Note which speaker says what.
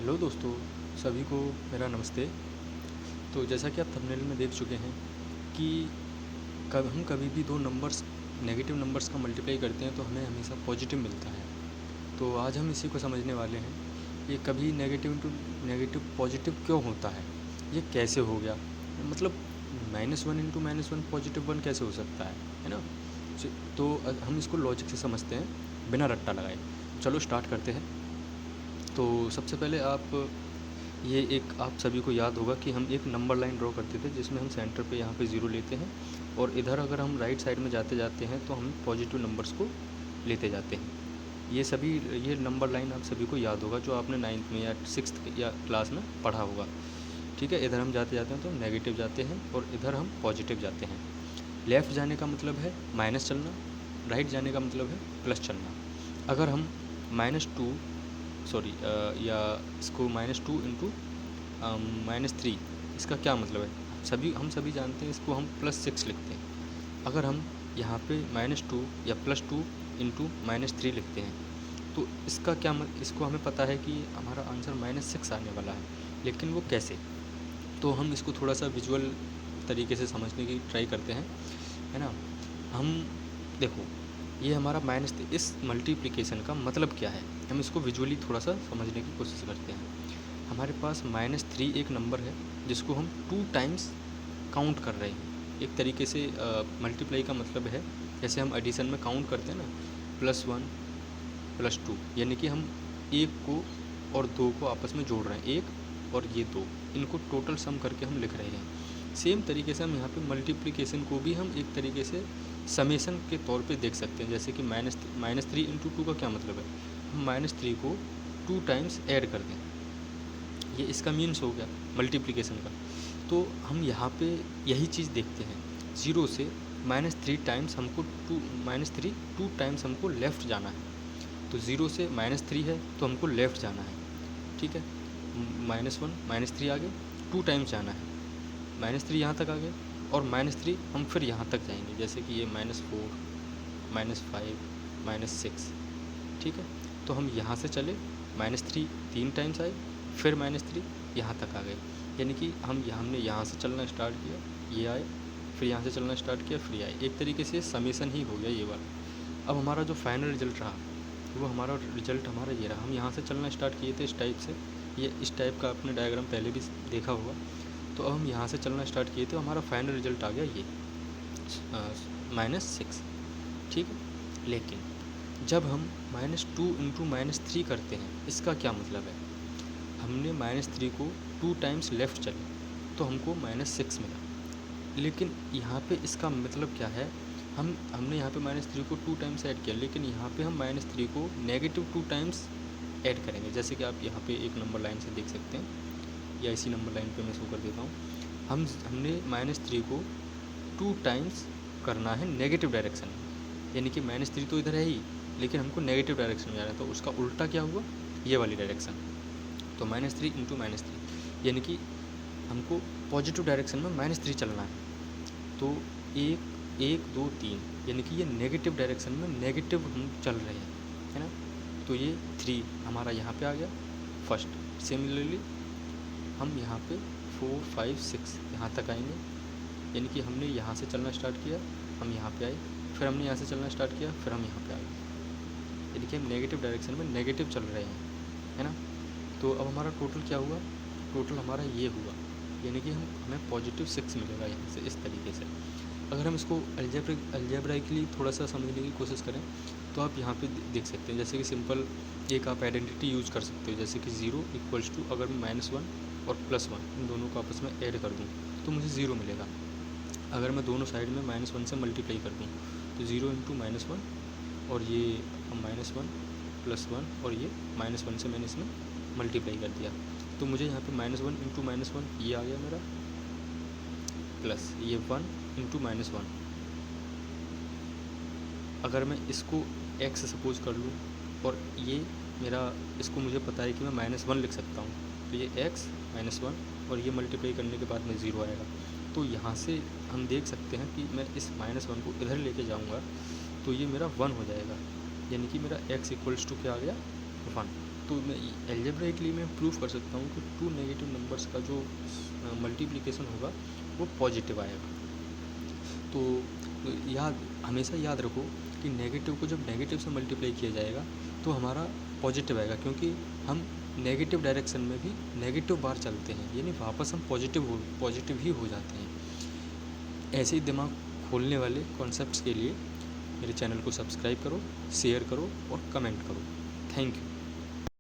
Speaker 1: Hello दोस्तों, सभी को मेरा नमस्ते। तो जैसा कि आप थंबनेल में देख चुके हैं कि हम कभी भी दो नंबर्स नेगेटिव नंबर्स का मल्टीप्लाई करते हैं तो हमें हमेशा पॉजिटिव मिलता है। तो आज हम इसी को समझने वाले हैं, ये कभी नेगेटिव टू नेगेटिव पॉजिटिव क्यों होता है, ये कैसे हो गया, मतलब -1 इंटू -1 पॉजिटिव 1 कैसे हो सकता है ना। तो हम इसको लॉजिक से समझते हैं बिना रट्टा लगाए। चलो स्टार्ट करते हैं। तो सबसे पहले आप सभी को याद होगा कि हम एक नंबर लाइन ड्रॉ करते थे जिसमें हम सेंटर पे यहाँ पे ज़ीरो लेते हैं और इधर अगर हम राइट साइड में जाते जाते हैं तो हम पॉजिटिव नंबर्स को लेते जाते हैं। ये नंबर लाइन आप सभी को याद होगा जो आपने 9th में या 6th या क्लास में पढ़ा होगा। ठीक है, इधर हम जाते जाते हैं तो नेगेटिव जाते हैं और इधर हम पॉजिटिव जाते हैं। लेफ़्ट जाने का मतलब है माइनस चलना, राइट जाने का मतलब है प्लस चलना। अगर हम -2 या इसको -2 इंटू -3, इसका क्या मतलब है, हम सभी जानते हैं, इसको हम +6 लिखते हैं। अगर हम यहाँ पे -2 या +2 इंटू -3 लिखते हैं तो इसको हमें पता है कि हमारा आंसर -6 आने वाला है, लेकिन वो कैसे। तो हम इसको थोड़ा सा विजुअल तरीके से समझने की ट्राई करते हैं, है ना। हम देखो, ये हमारा इस मल्टीप्लिकेशन का मतलब क्या है, हम इसको विजुअली थोड़ा सा समझने की कोशिश करते हैं। हमारे पास -3 एक नंबर है जिसको हम 2 टाइम्स काउंट कर रहे हैं। एक तरीके से मल्टीप्लाई का मतलब है जैसे हम एडिशन में काउंट करते हैं ना, +1 +2, यानी कि हम 1 को और 2 को आपस में जोड़ रहे हैं, 1 और ये 2, इनको टोटल सम करके हम लिख रहे हैं। सेम तरीके से हम यहाँ पे मल्टीप्लिकेशन को भी हम एक तरीके से समेशन के तौर पे देख सकते हैं। जैसे कि -3 इंटू 2 का क्या मतलब है, हम -3 को 2 टाइम्स ऐड कर दें, ये इसका मीन्स हो गया मल्टीप्लिकेशन का। तो हम यहाँ पे यही चीज़ देखते हैं, 0 से -3 टाइम्स हमको टू टाइम्स हमको लेफ़्ट जाना है। तो 0 से -3 है तो हमको लेफ़्ट जाना है, ठीक है। -1 -3 आ गए, 2 टाइम्स जाना है, -3 यहाँ तक आ गए और -3 हम फिर यहाँ तक जाएंगे, जैसे कि ये -4 -5 -6, ठीक है। तो हम यहाँ से चले, -3 3 टाइम्स आए, फिर -3 यहाँ तक आ गए, यानी कि हमने यहाँ से चलना स्टार्ट किया, ये आए, फिर यहाँ से चलना स्टार्ट किया, फिर आए। एक तरीके से समेसन ही हो गया ये वाला। अब हमारा जो फाइनल रिजल्ट रहा वो हमारा रिजल्ट ये रहा। हम यहाँ से चलना स्टार्ट किए थे इस टाइप से, ये इस टाइप का आपने डायग्राम पहले भी देखा होगा। तो अब हम यहाँ से चलना स्टार्ट किए थे, हमारा फाइनल रिजल्ट आ गया ये -6, ठीक है। लेकिन जब हम -2 इंटू -3 करते हैं, इसका क्या मतलब है, हमने -3 को 2 टाइम्स लेफ़्ट चले तो हमको -6 मिला। लेकिन यहाँ पे इसका मतलब क्या है, हमने यहाँ पे -3 को 2 टाइम्स ऐड किया, लेकिन यहाँ पे हम -3 को -2 टाइम्स ऐड करेंगे। जैसे कि आप यहाँ पे एक नंबर लाइन से देख सकते हैं, या इसी नंबर लाइन पे मैं शो कर देता हूँ। हमने -3 को 2 टाइम्स करना है नेगेटिव डायरेक्शन में, यानी कि -3 तो इधर है ही, लेकिन हमको नेगेटिव डायरेक्शन में जाना है, तो उसका उल्टा क्या हुआ, ये वाली डायरेक्शन। तो -3 इंटू -3, यानी कि हमको पॉजिटिव डायरेक्शन में -3 चलना है। तो 1 1 2 3, यानी कि ये नेगेटिव डायरेक्शन में नेगेटिव हम चल रहे हैं, है ना। तो ये 3 हमारा यहाँ पे आ गया फर्स्ट। सिमिलरली हम यहाँ पे 4 5 6 यहाँ तक आएंगे, यानी कि हमने यहाँ से चलना स्टार्ट किया, हम यहाँ पे आए, फिर हमने यहाँ से चलना स्टार्ट किया, फिर हम यहाँ पे आ गए, यानी कि हम नेगेटिव डायरेक्शन में नेगेटिव चल रहे हैं, है ना। तो अब हमारा टोटल क्या हुआ, टोटल हमारा ये हुआ, यानी कि हमें +6 मिलेगा यहाँ से, इस तरीके से। अगर हम इसको अलजेब्राइकली थोड़ा सा समझने की कोशिश करें तो आप यहाँ पे देख सकते हैं, जैसे कि सिंपल एक आप आइडेंटिटी यूज़ कर सकते हो, जैसे कि 0 = अगर मैं -1 और +1 इन दोनों को आपस में ऐड कर दूँ तो मुझे 0 मिलेगा। अगर मैं दोनों साइड में -1 से मल्टीप्लाई कर दूँ तो 0 इंटू -1 और ये -1 +1 और ये -1 से मैंने इसमें मल्टीप्लाई कर दिया, तो मुझे यहाँ पे -1 इंटू -1 ये आ गया मेरा, प्लस ये 1 इंटू -1। अगर मैं इसको x सपोज कर लूँ और ये मेरा, इसको मुझे पता है कि मैं -1 लिख सकता हूँ, तो ये x -1 और ये मल्टीप्लाई करने के बाद में 0 आएगा। तो यहाँ से हम देख सकते हैं कि मैं इस -1 को इधर लेके जाऊँगा तो ये मेरा 1 हो जाएगा, यानी कि मेरा x = क्या आ गया, 1। तो मैं एल्जेब्राइकली मैं प्रूफ कर सकता हूँ कि 2 नेगेटिव नंबर्स का जो मल्टीप्लिकेशन होगा वो पॉजिटिव आएगा। तो हमेशा याद रखो कि नेगेटिव को जब नेगेटिव से मल्टीप्लाई किया जाएगा तो हमारा पॉजिटिव आएगा, क्योंकि हम नेगेटिव डायरेक्शन में भी नेगेटिव बार चलते हैं, यानी वापस हम पॉजिटिव ही हो जाते हैं। ऐसे ही दिमाग खोलने वाले कॉन्सेप्ट्स के लिए मेरे चैनल को सब्सक्राइब करो, शेयर करो और कमेंट करो। Thank you.